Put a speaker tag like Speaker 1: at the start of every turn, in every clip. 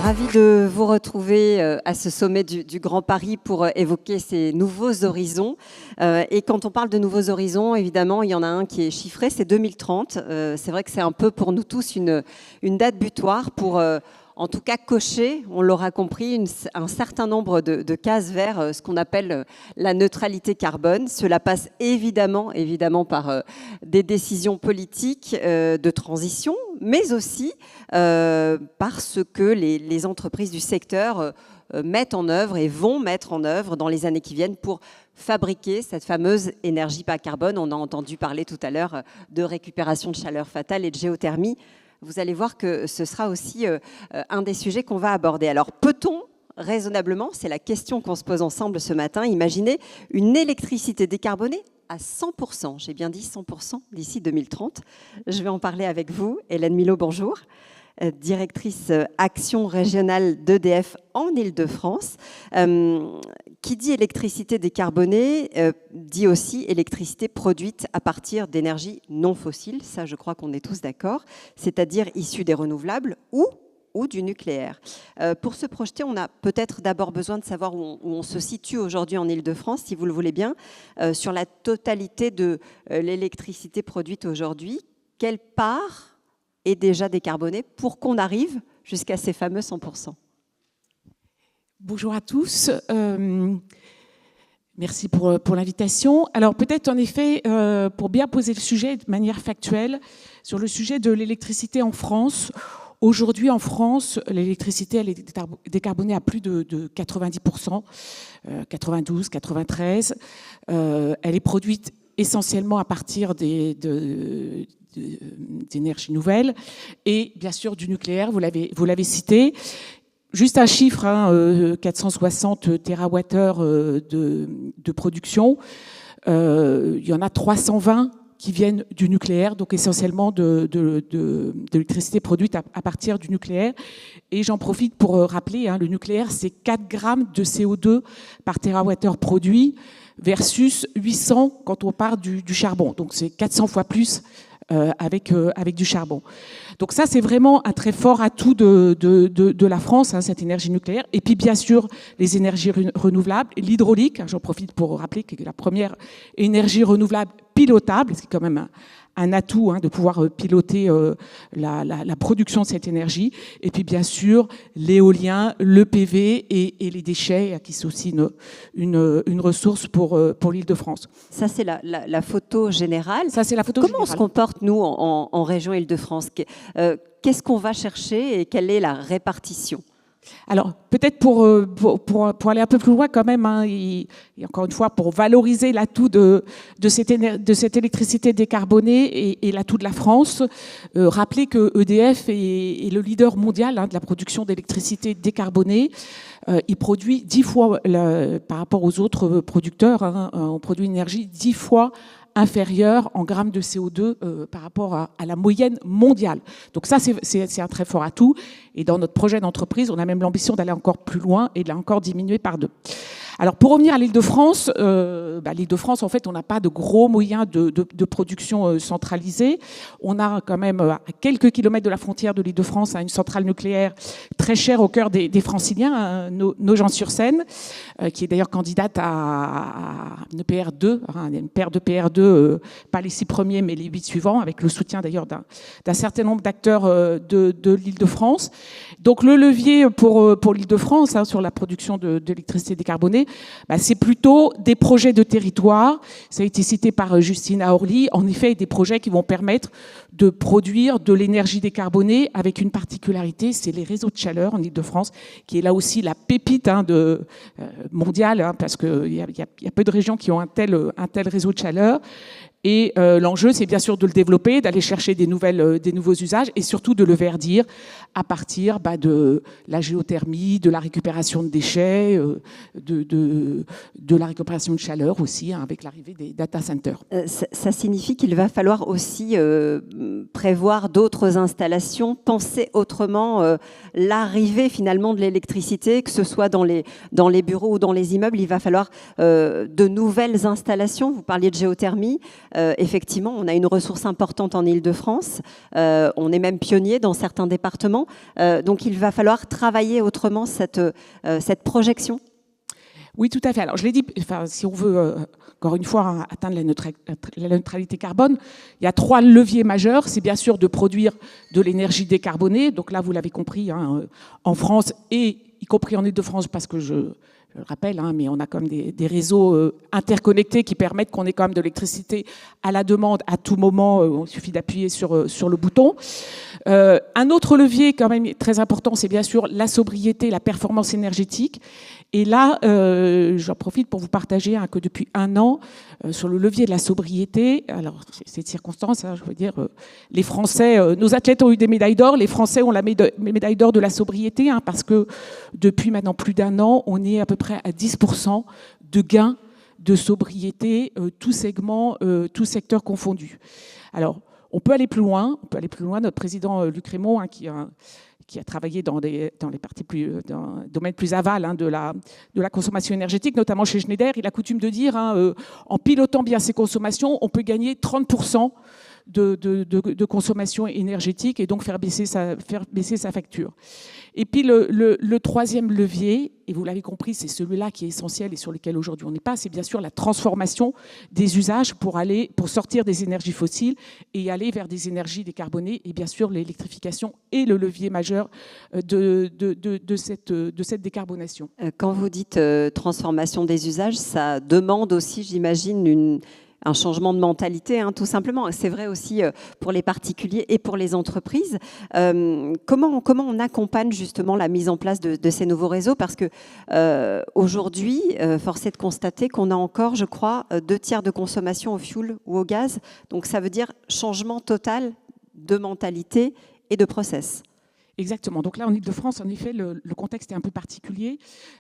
Speaker 1: Ravi de vous retrouver à ce sommet du Grand Paris pour évoquer ces nouveaux horizons. Et quand on parle de nouveaux horizons, évidemment, il y en a un qui est chiffré, c'est 2030. C'est vrai que c'est un peu pour nous tous une date butoir pour, en tout cas, cocher, on l'aura compris, un certain nombre de cases vers ce qu'on appelle la neutralité carbone. Cela passe évidemment par des décisions politiques de transition, mais aussi parce que les entreprises du secteur mettent en œuvre et vont mettre en œuvre dans les années qui viennent pour fabriquer cette fameuse énergie bas carbone. On a entendu parler tout à l'heure de récupération de chaleur fatale et de géothermie. Vous allez voir que ce sera aussi un des sujets qu'on va aborder. Alors, peut-on raisonnablement, c'est la question qu'on se pose ensemble ce matin, imaginer une électricité décarbonée à 100%, j'ai bien dit 100% d'ici 2030. Je vais en parler avec vous. Hélène Milot, bonjour. Directrice action régionale d'EDF en Île-de-France. Qui dit électricité décarbonée dit aussi électricité produite à partir d'énergies non fossiles. Ça, je crois qu'on est tous d'accord, c'est-à-dire issue des renouvelables ou du nucléaire. Pour se projeter, on a peut-être d'abord besoin de savoir où on se situe aujourd'hui en Île-de-France, si vous le voulez bien, sur la totalité de l'électricité produite aujourd'hui. Quelle part est déjà décarbonée pour qu'on arrive jusqu'à ces fameux 100%?
Speaker 2: Bonjour à tous. Merci pour l'invitation. Alors peut-être en effet, pour bien poser le sujet de manière factuelle, sur le sujet de l'électricité en France, aujourd'hui en France, l'électricité elle est décarbonée à plus de 90%, 92, 93. Elle est produite essentiellement à partir d'énergies nouvelles et bien sûr du nucléaire, vous l'avez cité. Juste un chiffre, 460 TWh de production. Il y en a 320 qui viennent du nucléaire, donc essentiellement de l'électricité produite à partir du nucléaire. Et j'en profite pour rappeler, le nucléaire, c'est 4 grammes de CO2 par TWh produit versus 800 quand on part du charbon. Donc c'est 400 fois plus avec du charbon. Donc ça, c'est vraiment un très fort atout de la France, cette énergie nucléaire. Et puis, bien sûr, les énergies renouvelables, l'hydraulique. J'en profite pour rappeler que la première énergie renouvelable pilotable, c'est quand même un atout de pouvoir piloter la production de cette énergie. Et puis, bien sûr, l'éolien, le PV et les déchets, qui sont aussi une ressource pour l'Île-de-France.
Speaker 1: Ça, c'est la photo générale.
Speaker 2: Ça, c'est la photo
Speaker 1: Comment
Speaker 2: générale.
Speaker 1: on se comporte, nous, en région Île-de-France? Qu'est-ce qu'on va chercher et quelle est la répartition?
Speaker 2: Alors, peut-être pour aller un peu plus loin quand même, et encore une fois, pour valoriser l'atout de cette électricité décarbonée et l'atout de la France, rappeler que EDF est le leader mondial de la production d'électricité décarbonée. Il produit 10 fois, par rapport aux autres producteurs, on produit une énergie 10 fois inférieure en grammes de CO2 par rapport à la moyenne mondiale. Donc ça, c'est un très fort atout. Et dans notre projet d'entreprise, on a même l'ambition d'aller encore plus loin et de encore diminuer par 2. Alors, pour revenir à l'Île-de-France, l'Île-de-France, en fait, on n'a pas de gros moyens de production centralisés. On a quand même, à quelques kilomètres de la frontière de l'Île-de-France, une centrale nucléaire très chère au cœur des Franciliens, Nogent-sur-Seine, qui est d'ailleurs candidate à une EPR2, une paire de PR2, pas les 6 premiers, mais les 8 suivants, avec le soutien d'ailleurs d'un certain nombre d'acteurs de l'Île-de-France. Donc, le levier pour l'Île-de-France sur la production d'électricité décarbonée, c'est plutôt des projets de territoire. Ça a été cité par Justine Aorly. En effet, des projets qui vont permettre de produire de l'énergie décarbonée avec une particularité, c'est les réseaux de chaleur en Île-de-France, qui est là aussi la pépite mondiale, parce qu'il y a peu de régions qui ont un tel réseau de chaleur. Et l'enjeu, c'est bien sûr de le développer, d'aller chercher des nouveaux usages et surtout de le verdir à partir de la géothermie, de la récupération de déchets, de la récupération de chaleur aussi, avec l'arrivée des data centers.
Speaker 1: Ça signifie qu'il va falloir aussi prévoir d'autres installations, penser autrement l'arrivée finalement de l'électricité, que ce soit dans les bureaux ou dans les immeubles. Il va falloir de nouvelles installations. Vous parliez de géothermie. effectivement, on a une ressource importante en Île-de-France. On est même pionnier dans certains départements. Donc, il va falloir travailler autrement cette projection.
Speaker 2: Oui, tout à fait. Alors, je l'ai dit, enfin, si on veut, encore une fois, atteindre la neutralité carbone, il y a 3 leviers majeurs. C'est bien sûr de produire de l'énergie décarbonée. Donc là, vous l'avez compris, hein, en France et y compris en Île-de-France, parce que je le rappelle, hein, mais on a quand même des réseaux interconnectés qui permettent qu'on ait quand même de l'électricité à la demande à tout moment. Il suffit d'appuyer sur le bouton. Un autre levier quand même très important, c'est bien sûr la sobriété, la performance énergétique. Et là, j'en profite pour vous partager que depuis 1 an, sur le levier de la sobriété, alors c'est de circonstance, hein, je veux dire, les Français, nos athlètes ont eu des médailles d'or, les Français ont la médaille d'or de la sobriété, hein, parce que depuis maintenant plus d'1 an, on est à peu près à 10% de gains de sobriété, tout secteur confondu. Alors, on peut aller plus loin. Notre président Luc Rémont, hein, qui a travaillé dans les domaines plus aval, hein, de la consommation énergétique, notamment chez Schneider, il a coutume de dire, hein, en pilotant bien ses consommations, on peut gagner 30% de consommation énergétique et donc faire baisser sa facture. Et puis le troisième levier, et vous l'avez compris, c'est celui-là qui est essentiel et sur lequel aujourd'hui on n'est pas, c'est bien sûr la transformation des usages pour sortir des énergies fossiles et aller vers des énergies décarbonées. Et bien sûr, l'électrification est le levier majeur de cette décarbonation.
Speaker 1: Quand vous dites transformation des usages, ça demande aussi, j'imagine, un changement de mentalité, hein, tout simplement. C'est vrai aussi pour les particuliers et pour les entreprises. Comment on accompagne justement la mise en place de ces nouveaux réseaux? Parce que aujourd'hui, force est de constater qu'on a encore, je crois, 2/3 de consommation au fioul ou au gaz. Donc ça veut dire changement total de mentalité et de process.
Speaker 2: Exactement. Donc là, en Île-de-France, en effet, le contexte est un peu particulier.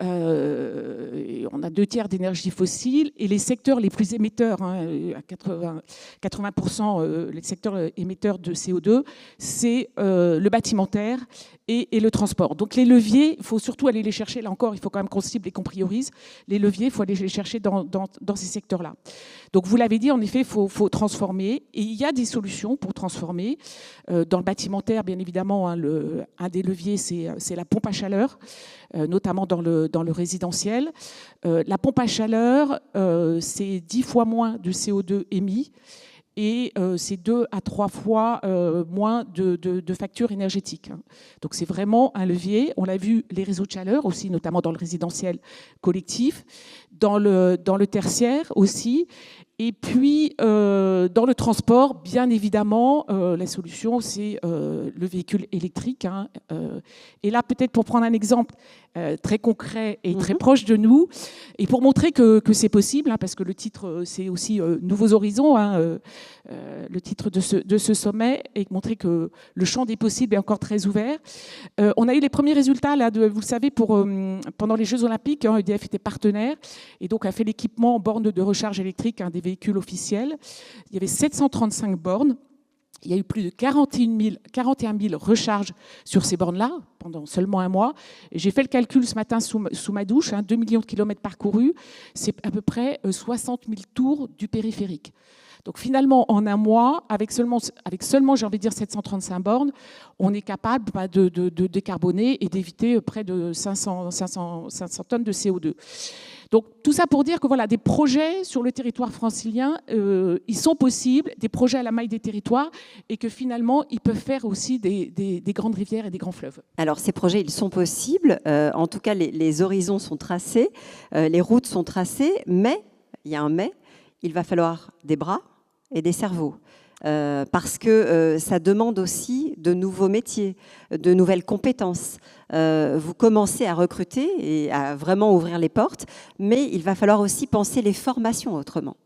Speaker 2: Et on a 2/3 d'énergie fossile et les secteurs les plus émetteurs, hein, à 80%, les secteurs émetteurs de CO2, c'est le bâtimentaire et le transport. Donc les leviers, il faut surtout aller les chercher. Là encore, il faut quand même qu'on cible et qu'on priorise. Les leviers, il faut aller les chercher dans ces secteurs-là. Donc vous l'avez dit, en effet, il faut transformer. Et il y a des solutions pour transformer. Dans le bâtimentaire, bien évidemment, hein, un des leviers, c'est la pompe à chaleur, notamment dans le résidentiel. La pompe à chaleur, c'est 10 fois moins de CO2 émis et c'est 2 à 3 fois moins de factures énergétiques. Donc c'est vraiment un levier. On l'a vu, les réseaux de chaleur aussi, notamment dans le résidentiel collectif, dans le tertiaire aussi. Et puis, dans le transport, bien évidemment, la solution, c'est le véhicule électrique. Hein, et là, peut-être pour prendre un exemple très concret et très proche de nous, et pour montrer que c'est possible, hein, parce que le titre, c'est aussi Nouveaux Horizons, hein, le titre de ce sommet, et montrer que le champ des possibles est encore très ouvert. On a eu les premiers résultats, là, vous le savez, pendant les Jeux Olympiques, hein, EDF était partenaire, et donc a fait l'équipement en bornes de recharge électrique, hein, des véhicules officiels. Il y avait 735 bornes. Il y a eu plus de 41 000 recharges sur ces bornes-là pendant seulement 1 mois. J'ai fait le calcul ce matin sous ma douche, hein, 2 millions de kilomètres parcourus. C'est à peu près 60 000 tours du périphérique. Donc finalement, en 1 mois, avec seulement, j'ai envie de dire, 735 bornes, on est capable de décarboner et d'éviter près de 500 tonnes de CO2. Donc tout ça pour dire que voilà, des projets sur le territoire francilien, ils sont possibles, des projets à la maille des territoires, et que finalement, ils peuvent faire aussi des grandes rivières et des grands fleuves.
Speaker 1: Alors ces projets, ils sont possibles. En tout cas, les horizons sont tracés, les routes sont tracées, mais, il y a un mais, il va falloir des bras et des cerveaux. Parce que ça demande aussi de nouveaux métiers, de nouvelles compétences. Vous commencez à recruter et à vraiment ouvrir les portes, mais il va falloir aussi penser les formations autrement.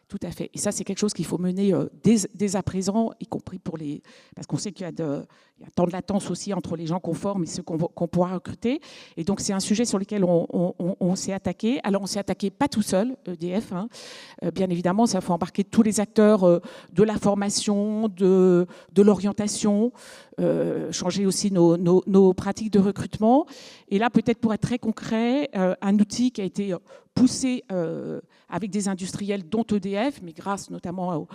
Speaker 2: Tout à fait. Et ça, c'est quelque chose qu'il faut mener dès à présent, y compris pour les... Parce qu'on sait qu'il y a un temps de latence aussi entre les gens qu'on forme et ceux qu'on pourra recruter. Et donc, c'est un sujet sur lequel on s'est attaqué. Alors, on s'est attaqué pas tout seul, EDF. Hein. Bien évidemment, ça faut embarquer tous les acteurs de la formation, de l'orientation, changer aussi nos pratiques de recrutement. Et là, peut-être pour être très concret, un outil qui a été poussé avec des industriels, dont EDF, mais grâce notamment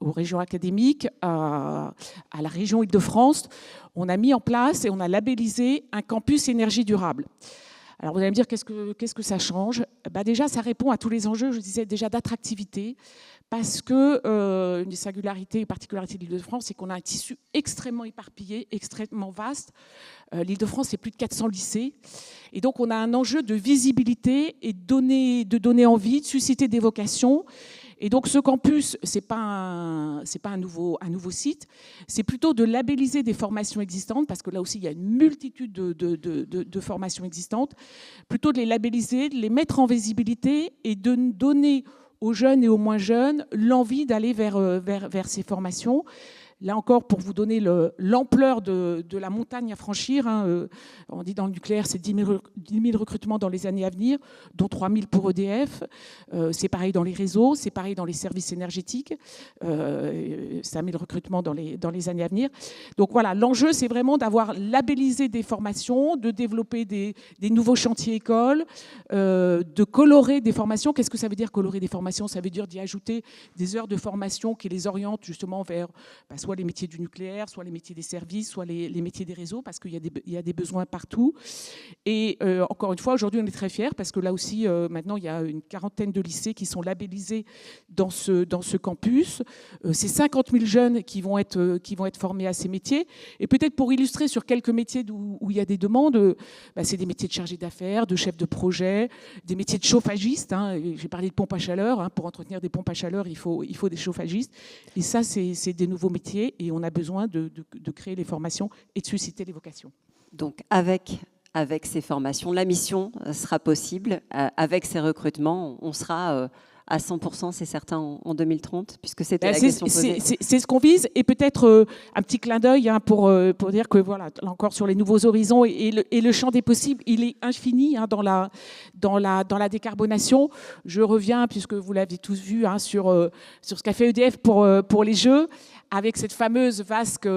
Speaker 2: aux régions académiques, à la région Île-de-France, on a mis en place et on a labellisé un campus énergie durable. Alors vous allez me dire, qu'est-ce que ça change ? Déjà, ça répond à tous les enjeux, je disais déjà, d'attractivité, parce que une des singularités et particularités de l'Île-de-France, c'est qu'on a un tissu extrêmement éparpillé, extrêmement vaste. L'Île-de-France, c'est plus de 400 lycées. Et donc, on a un enjeu de visibilité et de donner envie, de susciter des vocations. Et donc, ce campus, ce n'est pas un nouveau site, c'est plutôt de labelliser des formations existantes, parce que là aussi, il y a une multitude de formations existantes, plutôt de les labelliser, de les mettre en visibilité et de donner aux jeunes et aux moins jeunes l'envie d'aller vers ces formations. Là encore, pour vous donner l'ampleur de la montagne à franchir, on dit dans le nucléaire, c'est 10 000 recrutements dans les années à venir, dont 3 000 pour EDF. C'est pareil dans les réseaux, c'est pareil dans les services énergétiques. 5 000 recrutements dans les années à venir. Donc voilà, l'enjeu, c'est vraiment d'avoir labellisé des formations, de développer des nouveaux chantiers écoles, de colorer des formations. Qu'est-ce que ça veut dire, colorer des formations ? Ça veut dire d'y ajouter des heures de formation qui les orientent justement vers soit les métiers du nucléaire, soit les métiers des services, soit les métiers des réseaux, parce qu'il y a des besoins partout. Et encore une fois, aujourd'hui, on est très fiers, parce que là aussi, maintenant, il y a une quarantaine de lycées qui sont labellisés dans ce campus. C'est 50 000 jeunes qui vont être formés à ces métiers. Et peut-être pour illustrer sur quelques métiers où il y a des demandes, c'est des métiers de chargé d'affaires, de chef de projet, des métiers de chauffagistes. J'ai parlé de pompes à chaleur. Pour entretenir des pompes à chaleur, il faut des chauffagistes. Et ça, c'est des nouveaux métiers. Et on a besoin de créer les formations et de susciter les vocations.
Speaker 1: Donc avec ces formations, la mission sera possible. Avec ces recrutements, on sera à 100%, c'est certain, en 2030, puisque c'était la question posée.
Speaker 2: C'est ce qu'on vise. Et peut-être un petit clin d'œil pour dire que, voilà, là encore sur les nouveaux horizons et le champ des possibles, il est infini dans la décarbonation. Je reviens, puisque vous l'avez tous vu, sur ce qu'a fait EDF pour les Jeux, avec cette fameuse vasque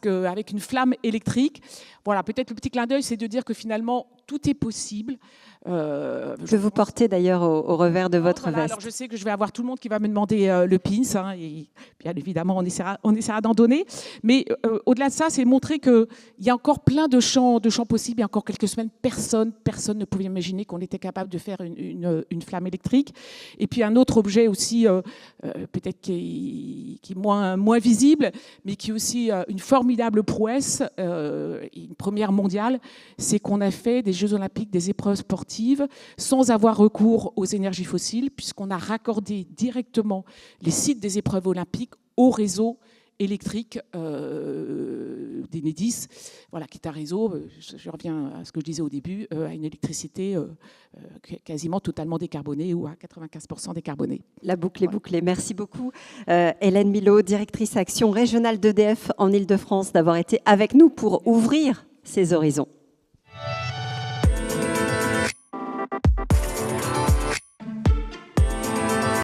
Speaker 2: avec une flamme électrique. Voilà, peut-être le petit clin d'œil, c'est de dire que finalement, tout est possible.
Speaker 1: Que vous portez d'ailleurs au revers de votre veste.
Speaker 2: Alors je sais que je vais avoir tout le monde qui va me demander le pins, et bien évidemment on essaiera d'en donner. Mais au-delà de ça, c'est montrer qu'il y a encore plein de champs possibles. Il y a encore quelques semaines, personne ne pouvait imaginer qu'on était capable de faire une flamme électrique. Et puis un autre objet aussi, peut-être qui est moins visible, mais qui est aussi une formidable prouesse, une première mondiale, c'est qu'on a fait des Jeux Olympiques, des épreuves sportives, sans avoir recours aux énergies fossiles, puisqu'on a raccordé directement les sites des épreuves olympiques au réseau électrique d'Enedis, voilà, qui est un réseau, je reviens à ce que je disais au début, à une électricité quasiment totalement décarbonée ou à 95% décarbonée.
Speaker 1: La boucle est bouclée. Merci beaucoup, Hélène Milot, directrice action régionale d'EDF en Île-de-France, d'avoir été avec nous pour ouvrir ces horizons.